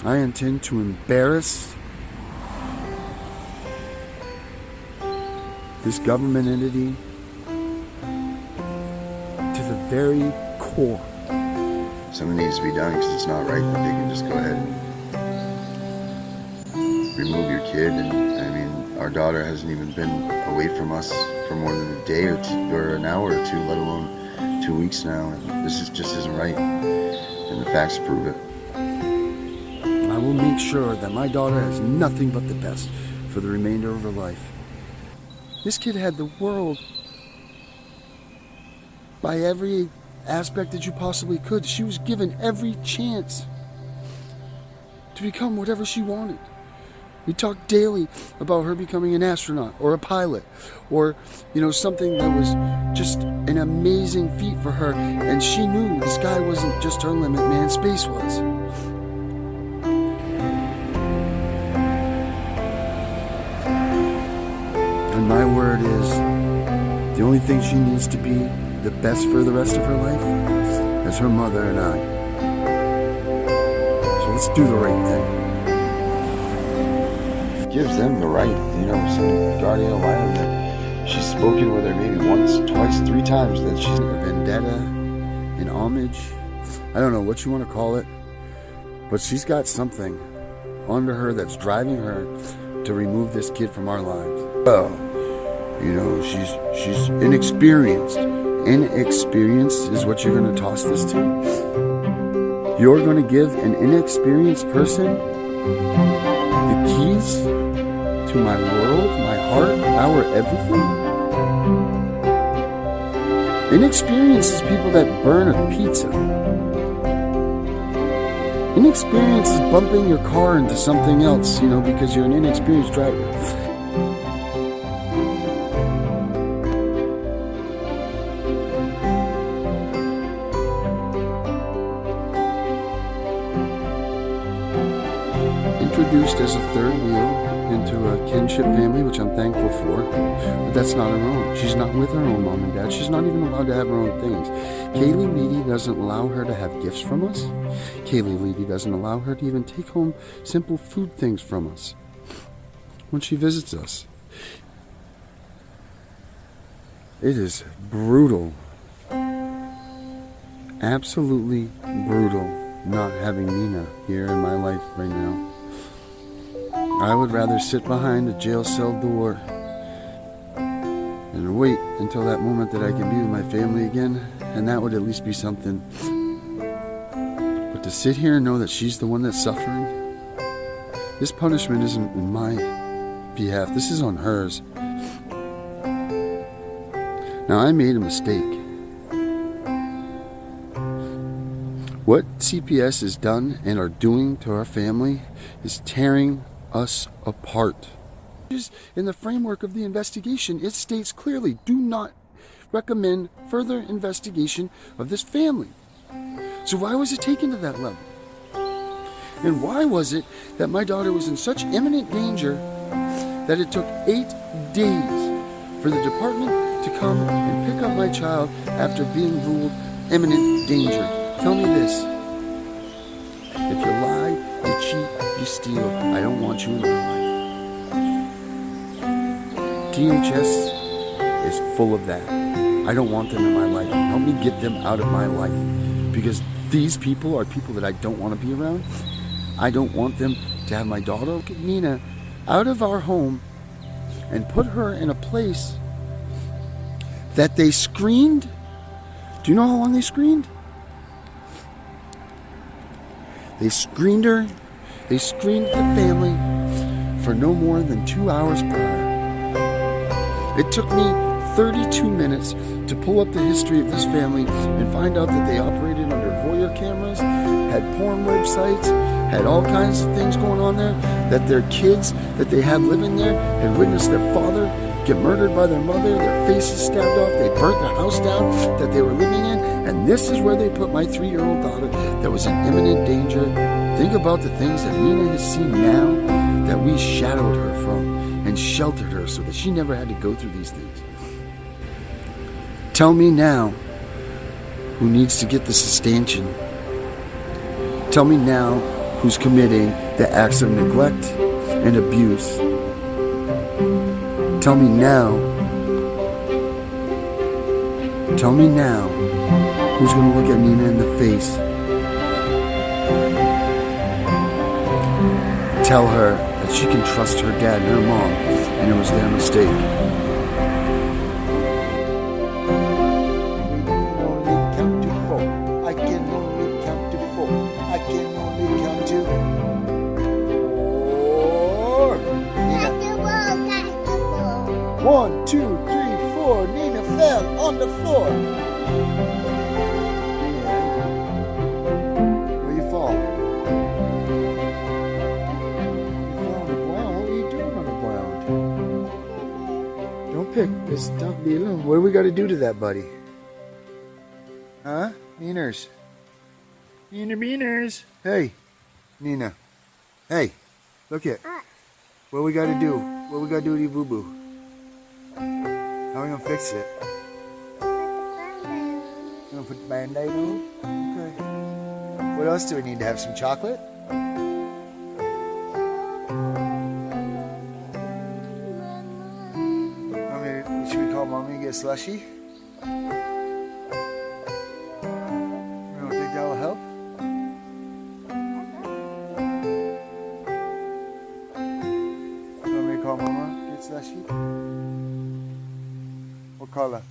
I intend to embarrass this government entity to the very core. Something needs to be done because it's not right that they can just go ahead and remove your kid. And I mean, our daughter hasn't even been away from us for more than a day or two, or an hour or two, let alone 2 weeks now. And this just isn't right, and the facts prove it. I will make sure that my daughter has nothing but the best for the remainder of her life. This kid had the world by every aspect that you possibly could. She was given every chance to become whatever she wanted. We talked daily about her becoming an astronaut or a pilot or, something that was just an amazing feat for her. And she knew the sky wasn't just her limit, man, space was. And my word is, the only thing she needs to be the best for the rest of her life is her mother and I. So let's do the right thing. It gives them the right, some guardian alignment that she's spoken with her maybe once, twice, 3 times that she's a vendetta, an homage, I don't know what you want to call it, but she's got something under her that's driving her to remove this kid from our lives. Oh, she's inexperienced. Inexperienced is what you're going to toss this to? You're going to give an inexperienced person the keys to my world, my heart, our everything? Inexperience is people that burn a pizza. Inexperience is bumping your car into something else, because you're an inexperienced driver. Introduced as a third wheel into a kinship family, which I'm thankful for, but that's not her own. She's not with her own mom and dad. She's not even allowed to have her own things. Kaylee Leedy doesn't allow her to have gifts from us. Kaylee Leedy doesn't allow her to even take home simple food things from us when she visits us. It is brutal, absolutely brutal, not having Nina here in my life right now. I would rather sit behind a jail cell door and wait until that moment that I can be with my family again, and that would at least be something. But to sit here and know that she's the one that's suffering, this punishment isn't in my behalf, this is on hers. Now, I made a mistake. What CPS has done and are doing to our family is tearing us apart. In the framework of the investigation, it states clearly, do not recommend further investigation of this family. So why was it taken to that level? And why was it that my daughter was in such imminent danger that it took 8 days for the department to come and pick up my child after being ruled imminent danger? Tell me this. If you lie, you cheat, you steal, I don't want you in my life. DHS is full of that. I don't want them in my life. Help me get them out of my life. Because these people are people that I don't want to be around. I don't want them to have my daughter, Nina, out of our home and put her in a place that they screened. Do you know how long they screened? They screened her. They screened the family for no more than 2 hours prior. It took me 32 minutes to pull up the history of this family and find out that they operated under voyeur cameras, had porn websites, had all kinds of things going on there, that their kids that they had living there had witnessed their father get murdered by their mother, their faces stabbed off, they burnt their house down that they were living in, and this is where they put my 3-year-old daughter that was in imminent danger. Think about the things that Nina has seen now that we shadowed her from and sheltered her so that she never had to go through these things. Tell me now who needs to get the stanchion. Tell me now who's committing the acts of neglect and abuse. Tell me now. Tell me now who's going to look at Nina in the face. Tell her that she can trust her dad and her mom, and it was their mistake. I can only count to four. I can only count to four. Nina. 1, 2, 3, 4. Nina fell on the floor. Where you fall? Don't pick. Just don't be alone. What do we got to do to that, buddy? Huh? Beaners. Nina Beaners. Hey. Nina. Hey. Look it. What we got to do? What we got to do to you, boo-boo? How are we going to fix it? You going to put the Band-Aid on? Okay. What else do we need to have? Some chocolate? Should we call Mommy and get a slushie? You don't think that will help? You want me to call Mama? Get slushie? What color?